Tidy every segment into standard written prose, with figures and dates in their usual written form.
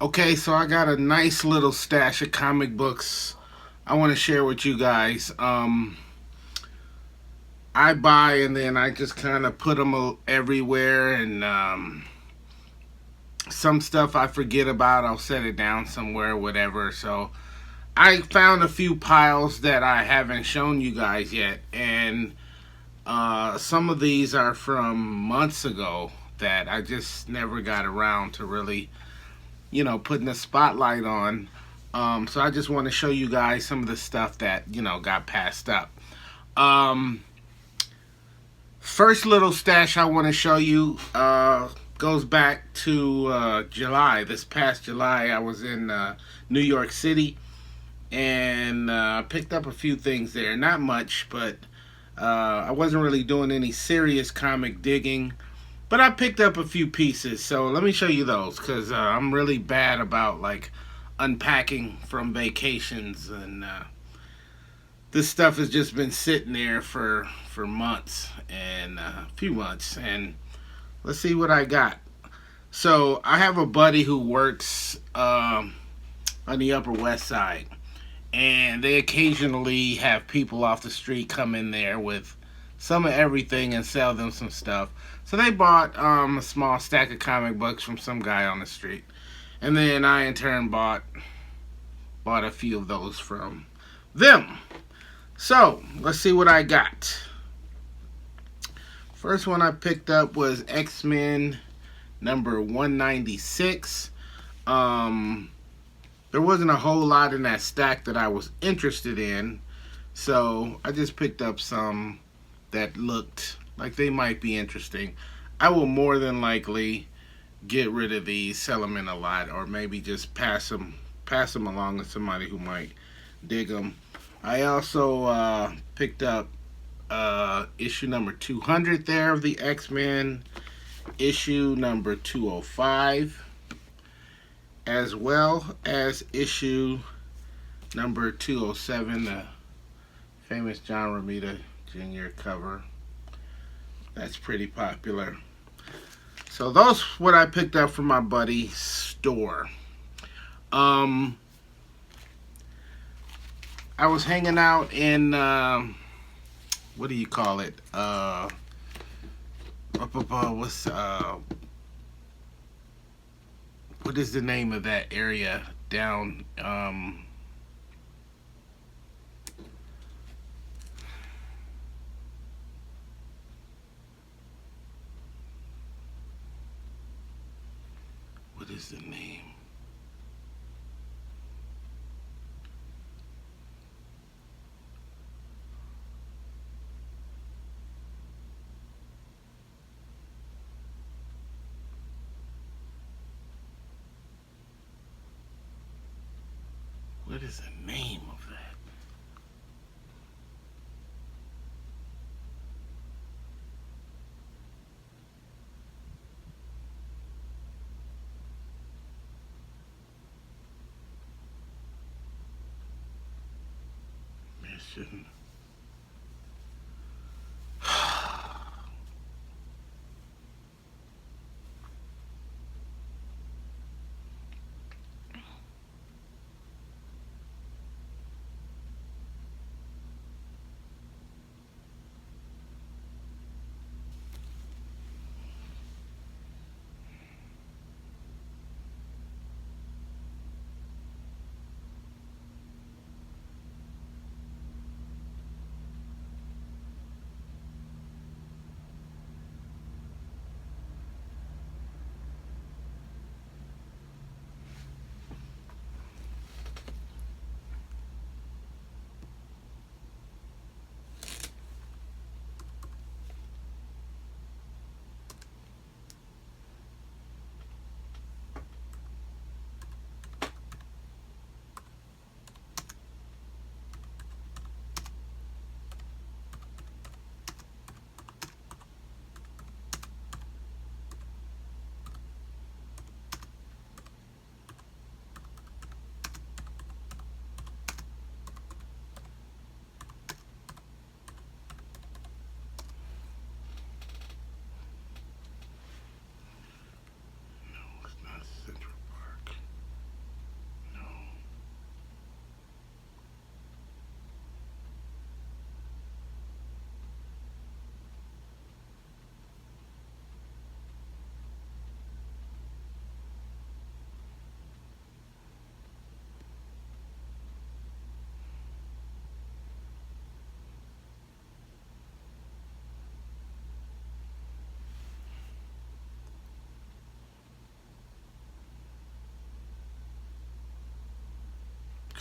Okay, so I got a nice little stash of comic books I want to share with you guys. I buy and then I just kind of put them everywhere, and some stuff I forget about, I'll set it down somewhere, whatever. So I found a few piles that I haven't shown you guys yet, and some of these are from months ago that I just never got around to really, putting a spotlight on. So I just want to show you guys some of the stuff that got passed up. Um, First little stash I want to show you goes back to July. This past July, I was in New York City and picked up a few things there. Not much, but I wasn't really doing any serious comic digging. But I picked up a few pieces, so let me show you those because I'm really bad about like unpacking from vacations, and this stuff has just been sitting there for months and a few months. And let's see what I got. So I have a buddy who works on the Upper West Side, and they occasionally have people off the street come in there with some of everything and sell them some stuff. So they bought a small stack of comic books from some guy on the street, and then I in turn bought a few of those from them. So let's see what I got. First one I picked up was X-Men number 196. Um, there wasn't a whole lot in that stack that I was interested in, so I just picked up some that looked like they might be interesting. I will more than likely get rid of these, sell them in a lot, or maybe just pass them along to somebody who might dig them. I also picked up issue number 200 there of the X-Men, issue number 205, as well as issue number 207, the famous John Romita Jr. cover. That's pretty popular. So those what I picked up from my buddy's store. Um, I was hanging out in what do you call it? What's what is the name of that area down? What is the name? What is the name of that? Mission.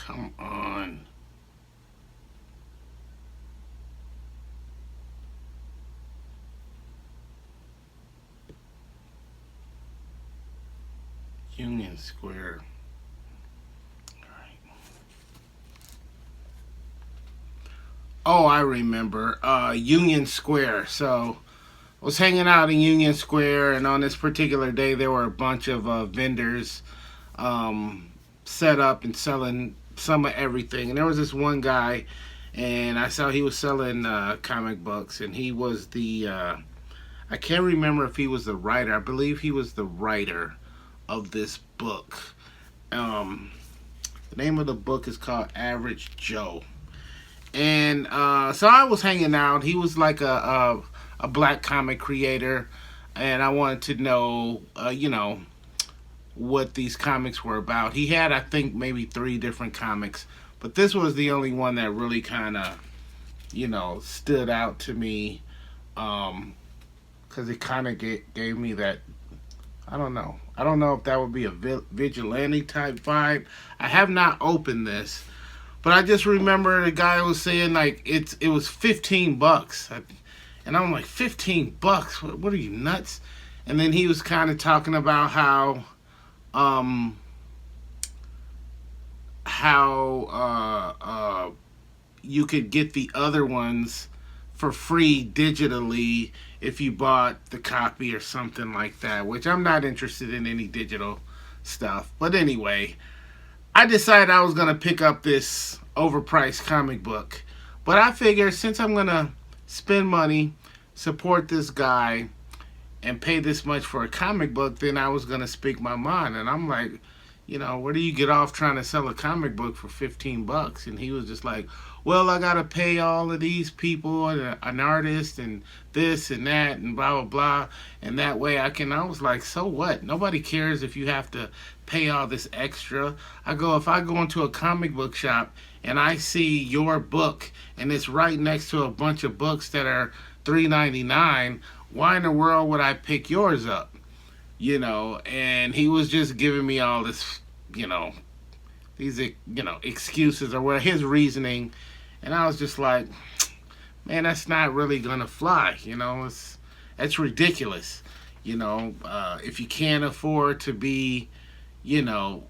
Come on. Union Square. Oh, I remember. Union Square. So I was hanging out in Union Square, and on this particular day, there were a bunch of vendors um, set up and selling some of everything. And there was this one guy, and I saw he was selling comic books, and he was the I can't remember if he was the writer. I believe he was the writer of this book. Um, the name of the book is called Average Joe. And so I was hanging out. He was like a black comic creator, and I wanted to know, what these comics were about. He had, I think, maybe 3 different comics, but this was the only one that really kind of, stood out to me, because it kind of gave me that. I don't know. I don't know if that would be a vigilante type vibe. I have not opened this, but I just remember the guy was saying like it was $15, and I'm like, $15? What are you, nuts? And then he was kind of talking about um how you could get the other ones for free digitally if you bought the copy or something like that, which I'm not interested in any digital stuff. But anyway, I decided I was going to pick up this overpriced comic book. But I figured since I'm going to spend money, support this guy, and pay this much for a comic book, then I was going to speak my mind. And I'm like, where do you get off trying to sell a comic book for $15? And he was just like, well, I got to pay all of these people and an artist and this and that and blah, blah, blah. And that way I was like, so what? Nobody cares if you have to pay all this extra. If I go into a comic book shop and I see your book and it's right next to a bunch of books that are $3.99, why in the world would I pick yours up? And he was just giving me all this, these, excuses or what his reasoning. And I was just like, man, that's not really gonna fly. That's ridiculous. If you can't afford to be,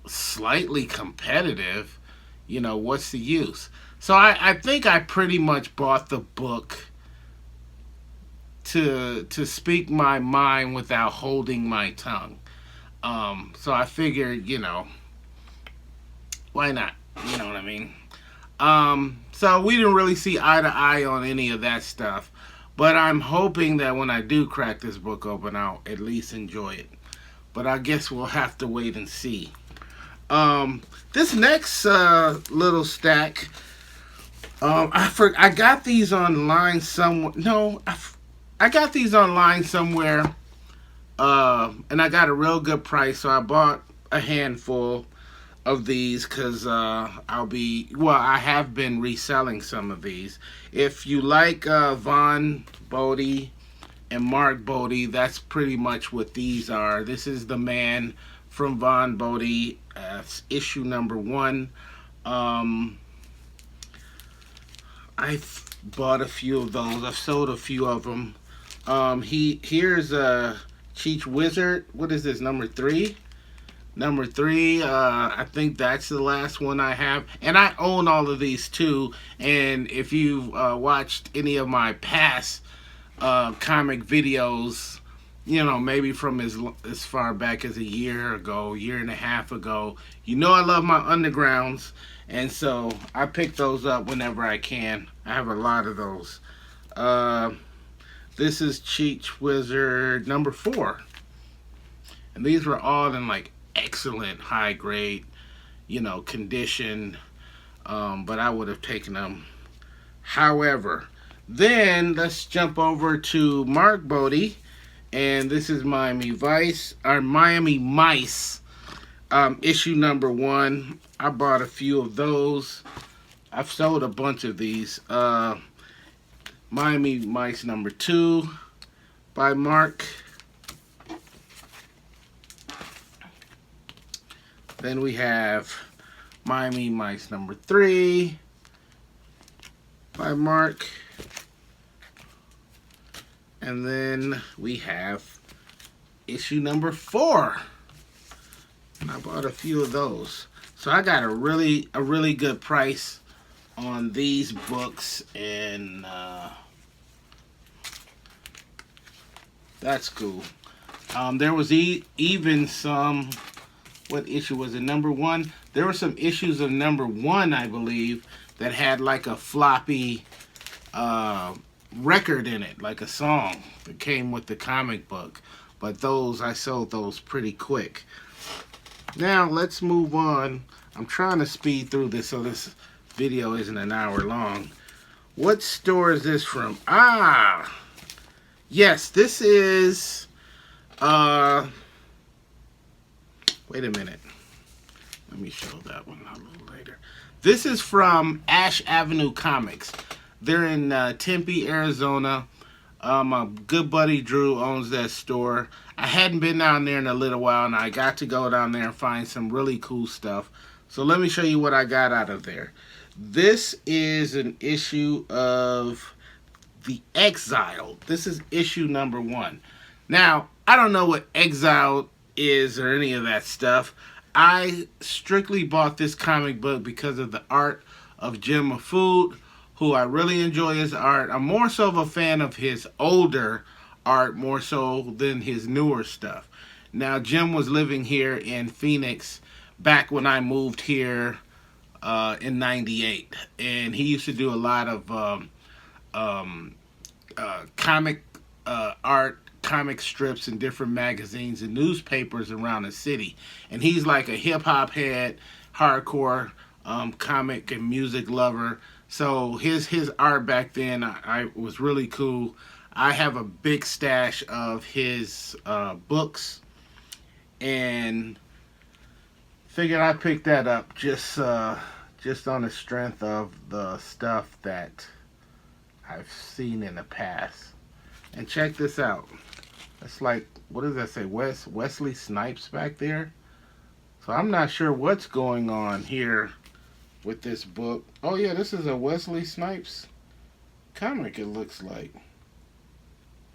slightly competitive, what's the use? So I think I pretty much bought the book to speak my mind without holding my tongue. So I figured, why not? You know what I mean? So we didn't really see eye to eye on any of that stuff. But I'm hoping that when I do crack this book open, I'll at least enjoy it. But I guess we'll have to wait and see. This next little stack, I got these online somewhere. No, I got these online somewhere, and I got a real good price. So I bought a handful of these because I have been reselling some of these. If you like Vaughn Bodie and Mark Bodie, that's pretty much what these are. This is the man from Vaughn Bodie, issue number 1. I've bought a few of those. I've sold a few of them. Here's Cheech Wizard. What is this, number 3? Number 3, I think that's the last one I have. And I own all of these too. And if you've watched any of my past comic videos, maybe from as far back as a year ago, year and a half ago, I love my undergrounds. And so I pick those up whenever I can. I have a lot of those. This is Cheech Wizard number 4. And these were all in like excellent high grade, condition, but I would have taken them. However, then let's jump over to Mark Bodie, and this is Miami Mice, issue number 1. I bought a few of those. I've sold a bunch of these. Miami Mice number 2 by Mark. Then we have Miami Mice number 3 by Mark. And then we have issue number 4. And I bought a few of those. So I got a really good price on these books, and that's cool. There was even some, what issue was it, number 1? There were some issues of number 1, I believe, that had like a floppy record in it, like a song that came with the comic book. But those, I sold those pretty quick. Now let's move on. I'm trying to speed through this so this video isn't an hour long. What store is this from? Ah, yes, this is wait a minute, let me show that one a little later. This is from Ash Avenue Comics. They're in Tempe, Arizona. My good buddy Drew owns that store. I hadn't been down there in a little while, and I got to go down there and find some really cool stuff. So let me show you what I got out of there. This is an issue of The Exiled. This is issue number 1. Now, I don't know what Exiled is or any of that stuff. I strictly bought this comic book because of the art of Jim Mahfood, who I really enjoy his art. I'm more so of a fan of his older art, more so than his newer stuff. Now, Jim was living here in Phoenix back when I moved here in '98, and he used to do a lot of comic art, comic strips in different magazines and newspapers around the city. And he's like a hip-hop head, hardcore comic and music lover. So his art back then I was really cool. I have a big stash of his books, and figured I'd pick that up just on the strength of the stuff that I've seen in the past. And check this out. It's like, what does that say? Wesley Snipes back there. So I'm not sure what's going on here with this book. Oh yeah, this is a Wesley Snipes comic, it looks like.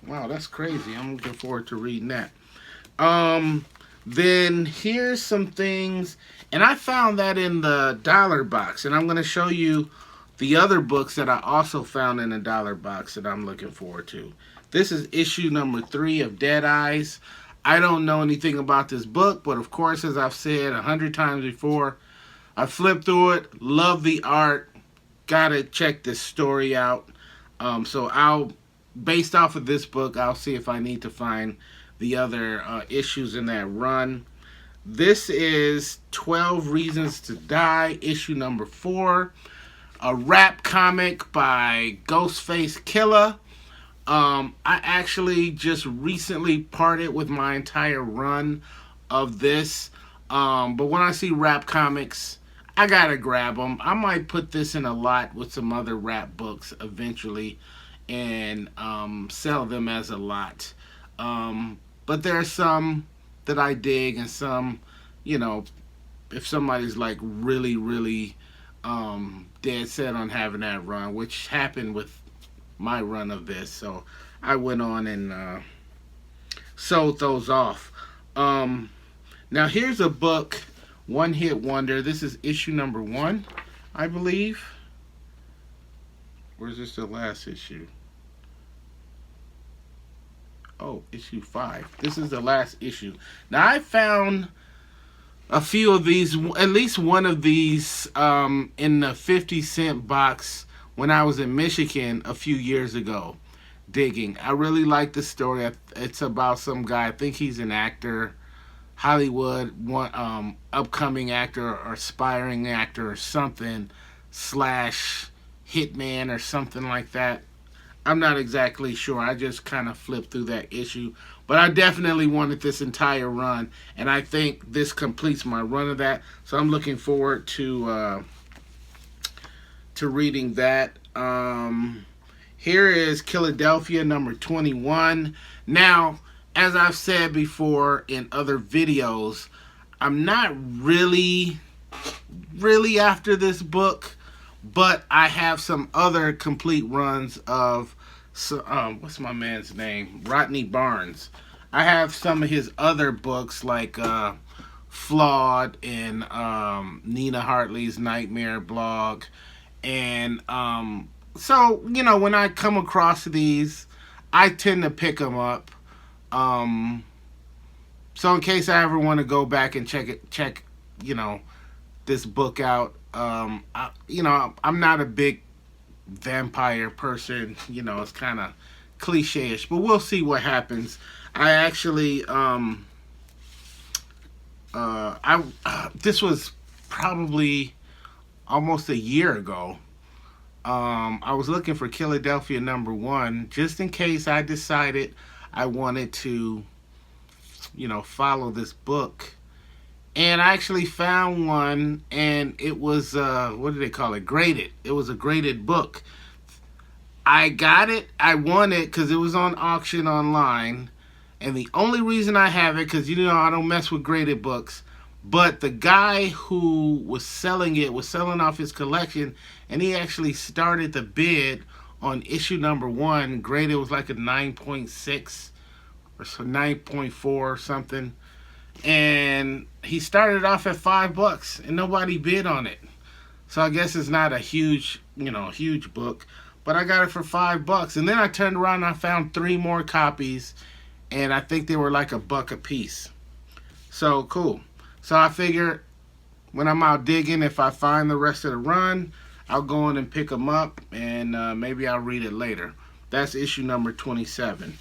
Wow, that's crazy. I'm looking forward to reading that. Then here's some things, and I found that in the dollar box, and I'm going to show you the other books that I also found in the dollar box that I'm looking forward to. This is issue number 3 of Dead Eyes. I don't know anything about this book, but of course, as I've said 100 times before, I flipped through it, love the art, gotta check this story out. So based off of this book, I'll see if I need to find the other issues in that run. This is 12 Reasons to Die, issue number 4. A rap comic by Ghostface Killah. I actually just recently parted with my entire run of this. But when I see rap comics, I gotta grab them. I might put this in a lot with some other rap books eventually and sell them as a lot. But there are some that I dig, and some, you know, if somebody's like really dead set on having that run, which happened with my run of this, so I went on and sold those off. Now here's a book, One Hit Wonder. This is issue number 1, I believe. Or is this the last issue? Oh, issue 5. This is the last issue. Now, I found a few of these, at least one of these, in the 50-cent box when I was in Michigan a few years ago, digging. I really like the story. It's about some guy, I think he's an actor, Hollywood, upcoming actor or aspiring actor or something, / hitman or something like that. I'm not exactly sure. I just kind of flipped through that issue. But I definitely wanted this entire run, and I think this completes my run of that. So I'm looking forward to reading that. Here is Philadelphia number 21. Now, as I've said before in other videos, I'm not really really after this book, but I have some other complete runs of, so, what's my man's name? Rodney Barnes. I have some of his other books like Flawed and Nina Hartley's Nightmare blog. And so, when I come across these, I tend to pick them up. Um, so in case I ever want to go back and check, you know, this book out. I'm not a big vampire person. It's kind of cliche-ish, but we'll see what happens. I actually, I this was probably almost a year ago. I was looking for Philadelphia #1 just in case I decided I wanted to, follow this book. And I actually found one, and it was, what do they call it? Graded. It was a graded book. I got it. I won it because it was on auction online. And the only reason I have it, because I don't mess with graded books, but the guy who was selling it was selling off his collection, and he actually started the bid on issue #1. Graded was like a 9.6 or so, 9.4 or something. And he started off at $5 and nobody bid on it. So I guess it's not a huge book, but I got it for $5. And then I turned around and I found 3 more copies, and I think they were like $1 a piece. So cool. So I figure when I'm out digging, if I find the rest of the run, I'll go in and pick them up, and maybe I'll read it later. That's issue number 27.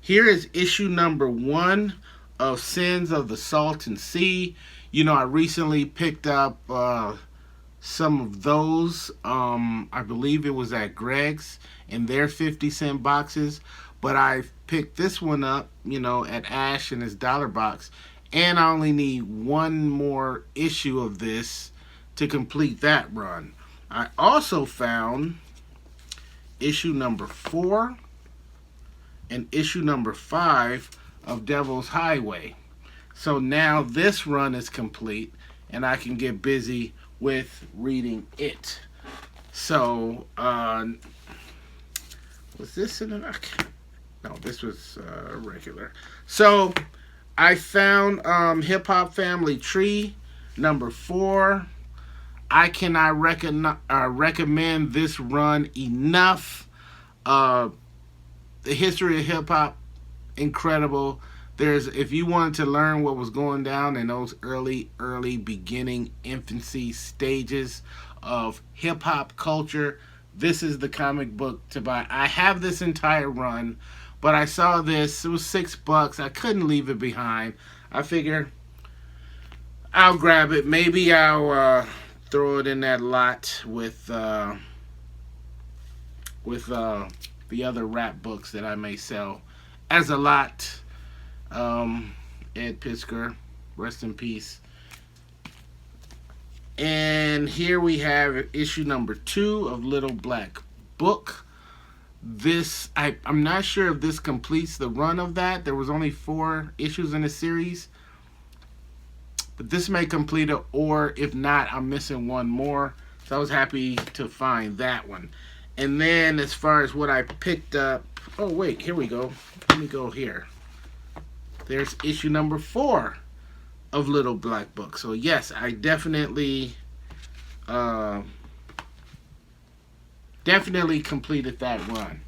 Here is issue #1 of Sins of the Salton Sea. I recently picked up some of those. I believe it was at Greg's in their 50-cent boxes. But I picked this one up, at Ash in his dollar box. And I only need one more issue of this to complete that run. I also found issue #4 and issue #5 of Devil's Highway. So now this run is complete, and I can get busy with reading it. So, was this in an... No, this was regular. So, I found Hip Hop Family Tree #4. I cannot recommend this run enough. The history of hip hop, incredible. If you wanted to learn what was going down in those early beginning infancy stages of hip hop culture, this is the comic book to buy. I have this entire run, but I saw this. It was $6. I couldn't leave it behind. I figure I'll grab it. Maybe I'll throw it in that lot with the other rap books that I may sell as a lot. Ed Piskor, rest in peace. And here we have issue #2 of Little Black Book. This, I'm not sure if this completes the run of that. There was only 4 issues in the series. But this may complete it, or if not, I'm missing one more. So I was happy to find that one. And then as far as what I picked up, oh wait, here we go. Let me go here. There's issue #4 of Little Black Book. So yes, I definitely completed that run.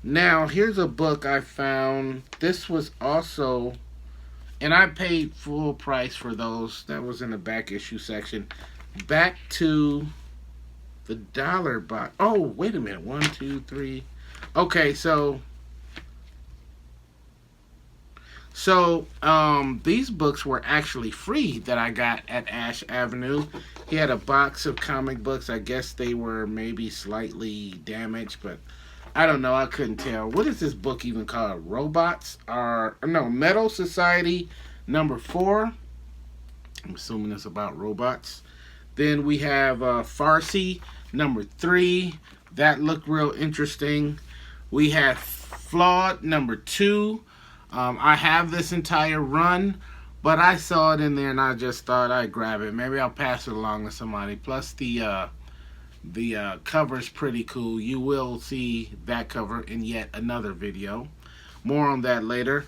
Now here's a book I found. This was also, and I paid full price for those. That was in the back issue section. Back to the dollar box. Oh, wait a minute. 1, 2, 3. Okay, so these books were actually free that I got at Ash Avenue. He had a box of comic books. I guess they were maybe slightly damaged, but I don't know. I couldn't tell. What is this book even called? Metal Society #4. I'm assuming it's about robots. Then we have Farsi #3. That looked real interesting. We have Flawed #2. I have this entire run, But I saw it in there and I just thought I'd grab it. Maybe I'll pass it along to somebody. Plus the cover is pretty cool. You will see that cover in yet another video. More on that later.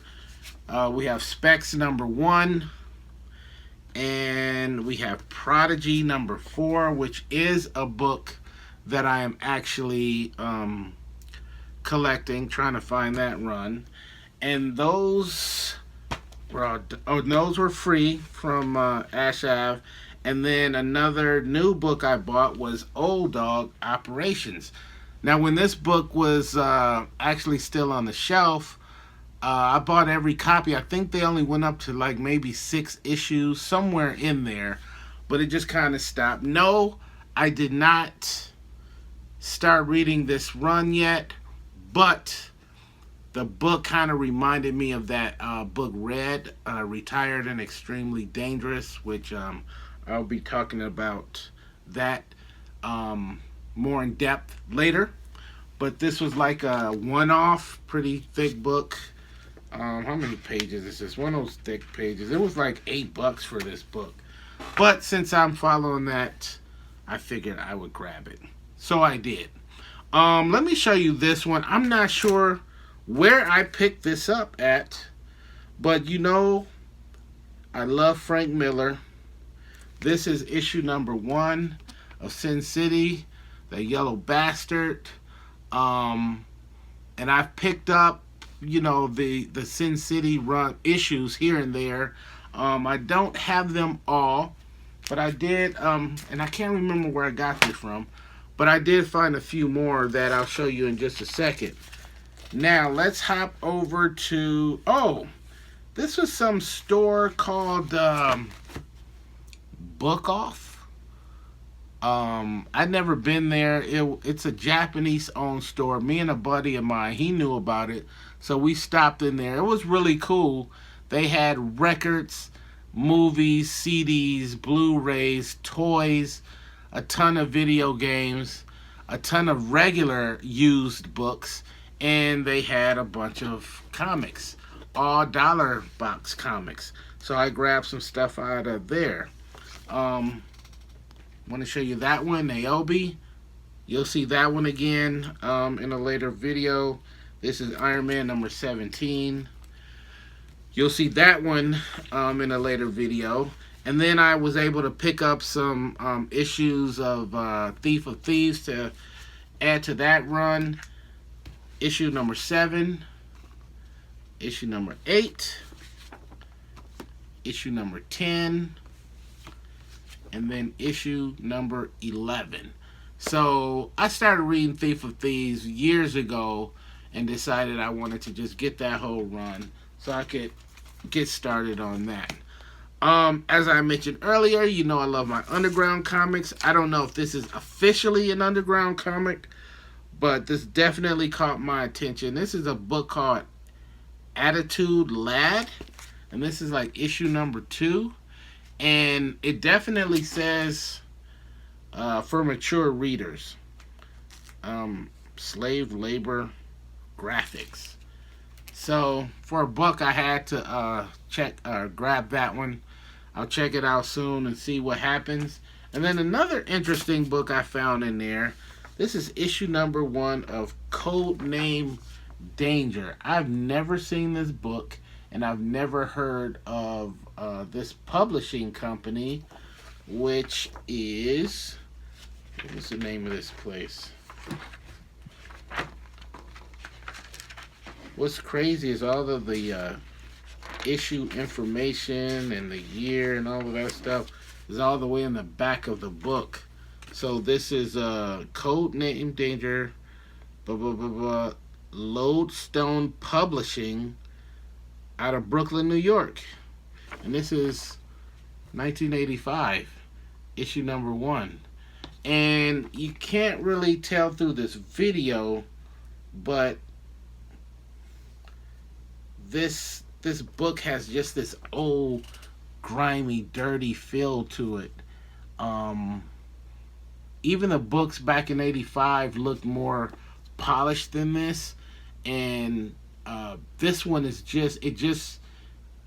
We have Specs #1, and we have Prodigy #4, which is a book that I am actually collecting, trying to find that run. And those were free from Ash Ave. And then another new book I bought was Old Dog Operations. Now, when this book was actually still on the shelf, I bought every copy. I think they only went up to like maybe 6 issues, somewhere in there. But it just kind of stopped. No, I did not start reading this run yet. But the book kind of reminded me of that book Red, Retired and Extremely Dangerous, which I'll be talking about that more in depth later. But this was like a one-off, pretty thick book. How many pages is this? One of those thick pages. It was like $8 for this book. But since I'm following that, I figured I would grab it. So I did. Let me show you this one. I'm not sure where I picked this up at, but you know, I love Frank Miller. This is issue #1 of Sin City, The Yellow Bastard. And I've picked up, you know, the Sin City run issues here and there. I don't have them all, but I did, and I can't remember where I got this from, but I did find a few more that I'll show you in just a second. Now, let's hop over to, this was some store called Book Off. I'd never been there. It's a Japanese-owned store. Me and a buddy of mine, he knew about it, so we stopped in there. It was really cool. They had records, movies, CDs, Blu-rays, toys, a ton of video games, a ton of regular used books, and they had a bunch of comics, all dollar box comics. So I grabbed some stuff out of there. Want to show you that one, Niobe. You'll see that one again in a later video. This is Iron Man #17. You'll see that one in a later video. And then I was able to pick up some issues of Thief of Thieves to add to that run. Issue #7, issue #8, issue #10, and then issue #11. So I started reading Thief of Thieves years ago and decided I wanted to just get that whole run so I could get started on that. As I mentioned earlier, you know I love my underground comics. I don't know if this is officially an underground comic, but this definitely caught my attention. This is a book called Attitude Lad, and this is like issue #2, and it definitely says for mature readers, slave labor graphics. So for a buck, I had to grab that one. I'll check it out soon and see what happens. And then another interesting book I found in there. This is issue #1 of Codename Danger. I've never seen this book, and I've never heard of this publishing company, which is, what's the name of this place? What's crazy is all of the issue information and the year and all of that stuff is all the way in the back of the book. So this is Codename Danger, Lodestone Publishing out of Brooklyn, New York. And this is 1985, issue #1. And you can't really tell through this video, but this book has just this old, grimy, dirty feel to it. Even the books back in '85 looked more polished than this, and this one is just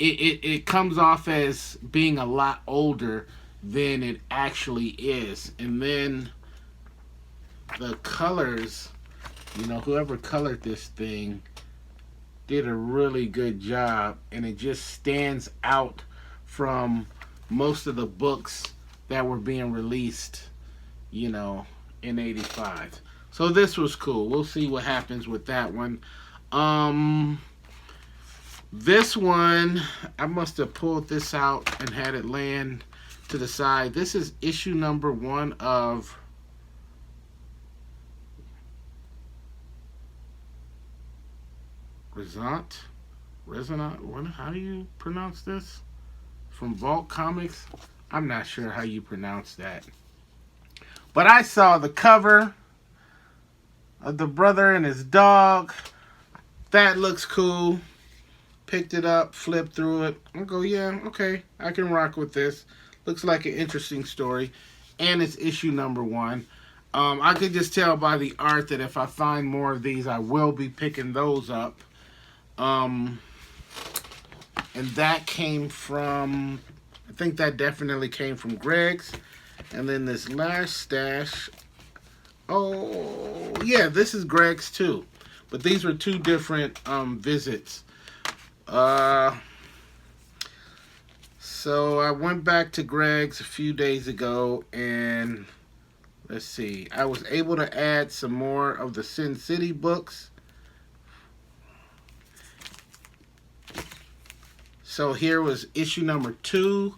it comes off as being a lot older than it actually is. And then the colors, whoever colored this thing did a really good job, and it just stands out from most of the books that were being released, in 85. So this was cool. We'll see what happens with that one. This one, I must have pulled this out and had it land to the side. This is issue number 1 of Resonant. How do you pronounce this? From Vault Comics. I'm not sure how you pronounce that. But I saw the cover of the brother and his dog. That looks cool. Picked it up, flipped through it. I go, yeah, okay, I can rock with this. Looks like an interesting story. And it's issue number 1. I could just tell by the art that if I find more of these, I will be picking those up. And that came from, I think that definitely came from Greg's. And then this last stash, oh yeah, this is Greg's too. But these were 2 different visits. So I went back to Greg's a few days ago, and let's see, I was able to add some more of the Sin City books. So here was issue number 2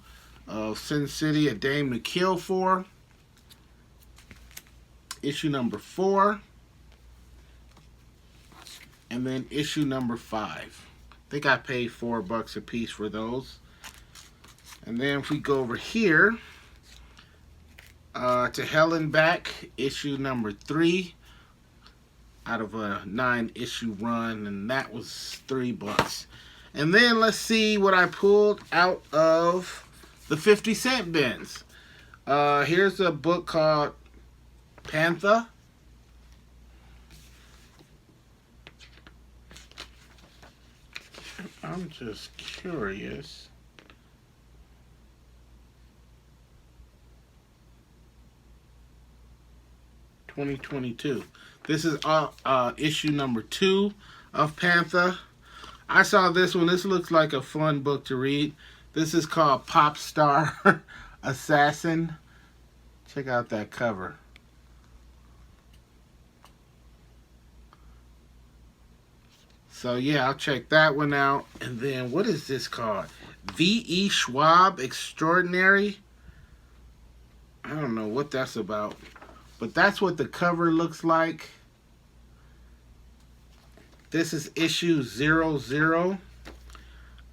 of Sin City, A Dame to Kill For. Issue number 4. And then issue number 5. I think I paid $4 a piece for those. And then if we go over here, to Hell and Back, issue number 3 out of a 9-issue run, and that was $3. And then let's see what I pulled out of the 50-cent bins. Here's a book called Panther. I'm just curious. $20.22. This is issue number 2 of Panther. I saw this one. This looks like a fun book to read. This is called Pop Star Assassin. Check out that cover. So yeah, I'll check that one out. And then what is this called? V.E. Schwab Extraordinary. I don't know what that's about. But that's what the cover looks like. This is issue 00.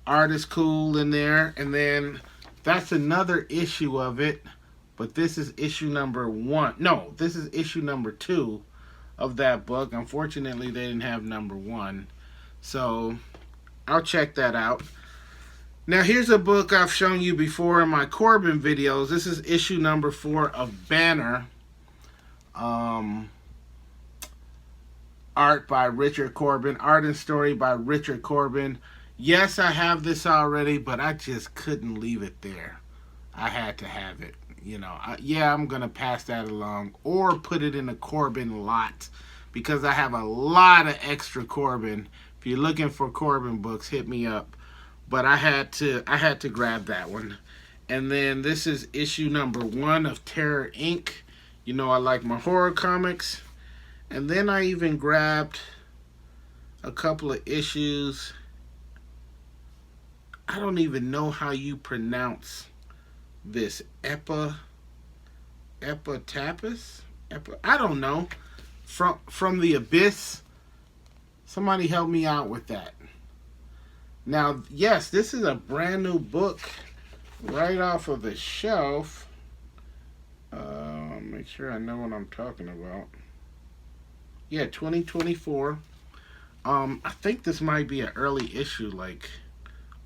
Art is cool in there. And then that's another issue of it. But this is issue number 1. No, this is issue number 2 of that book. Unfortunately, they didn't have number 1. So I'll check that out. Now here's a book I've shown you before in my Corbin videos. This is issue number 4 of Banner. Art by Richard Corbin. Art and story by Richard Corbin. Yes, I have this already, but I just couldn't leave it there. I had to have it. Yeah, I'm going to pass that along or put it in a Corbin lot because I have a lot of extra Corbin. If you're looking for Corbin books, hit me up. But I had to grab that one. And then this is issue number 1 of Terror Inc. I like my horror comics. And then I even grabbed a couple of issues. I don't even know how you pronounce this. Epitapis? I don't know. From the Abyss. Somebody help me out with that. Now, yes, this is a brand new book right off of the shelf. Make sure I know what I'm talking about. Yeah, 2024. I think this might be an early issue. Like,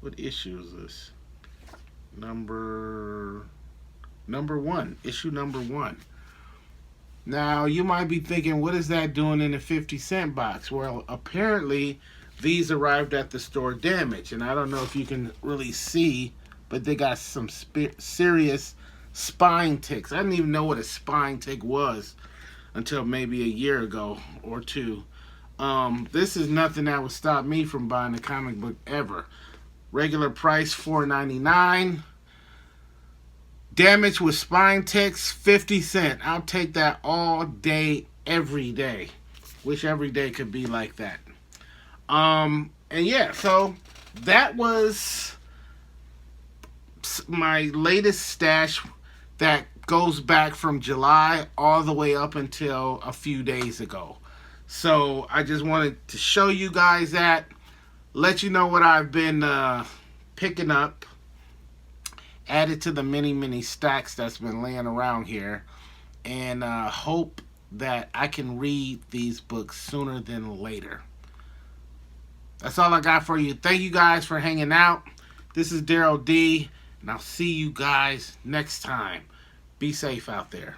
what issue is this? Number 1. Issue number 1. Now, you might be thinking, what is that doing in the 50-cent box? Well, apparently, these arrived at the store damaged. And I don't know if you can really see, but they got some serious spine ticks. I didn't even know what a spine tick was until maybe a year ago or two. This is nothing that would stop me from buying a comic book ever. Regular price $4.99. Damage with spine ticks 50 cents. I'll take that all day, every day. Wish every day could be like that. And yeah, so that was my latest stash that goes back from July all the way up until a few days ago. So I just wanted to show you guys that, let you know what I've been picking up, added to the many stacks that's been laying around here, and hope that I can read these books sooner than later. That's all I got for you. Thank you guys for hanging out. This is Daryl D, and I'll see you guys next time. Be safe out there.